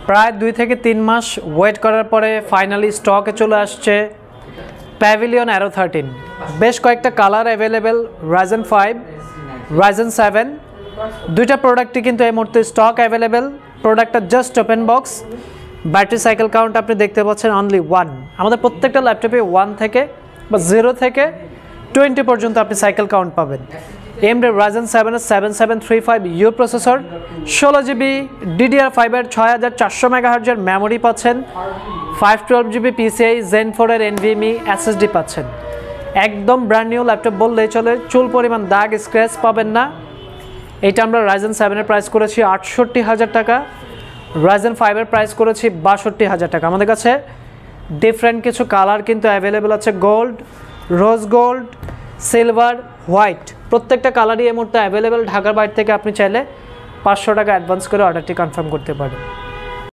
প্রায় 2 থেকে 3 মাস ওয়েট করার পরে ফাইনালি স্টকে চলে আসছে প্যাভিলিয়ন অ্যারো 13। বেশ কয়েকটা কালার অ্যাভেলেবেল, Ryzen 5, Ryzen 7, দুইটা প্রোডাক্টই কিন্তু এই মুহূর্তে স্টক অ্যাভেলেবেল। প্রোডাক্টটা just open box. Battery cycle count আপনি দেখতে পাচ্ছেন অনলি 1। আমাদের প্রত্যেকটা ল্যাপটপে 1 থেকে বা 0 থেকে 20 পর্যন্ত আপনি সাইকেল কাউন্ট পাবেন। AMD Ryzen 7 এর 7735U প্রসেসর, 16GB DDR5 এর 6400 MHz এর মেমোরি পাচ্ছেন, 512GB PCIe Zen 4 এর NVMe SSD পাচ্ছেন। একদম ব্র্যান্ড নিউ ল্যাপটপ বললেই চলে, চুল পরিমাণ দাগ স্ক্র্যাচ পাবেন না। এইটা আমরা Ryzen 7 এর প্রাইস করেছি 68,000 টাকা, Ryzen 5 এর প্রাইস করেছি 62,000 টাকা। আমাদের কাছে ডিফারেন্ট কিছু কালার কিন্তু অ্যাভেলেবেল আছে, gold, rose gold, silver, white, প্রত্যেকটা কালারই এই মুহূর্তে অ্যাভেলেবেল। ঢাকার বাইরে থেকে আপনি চাইলে 500 টাকা অ্যাডভান্স করে অর্ডারটি কনফার্ম করতে পারেন।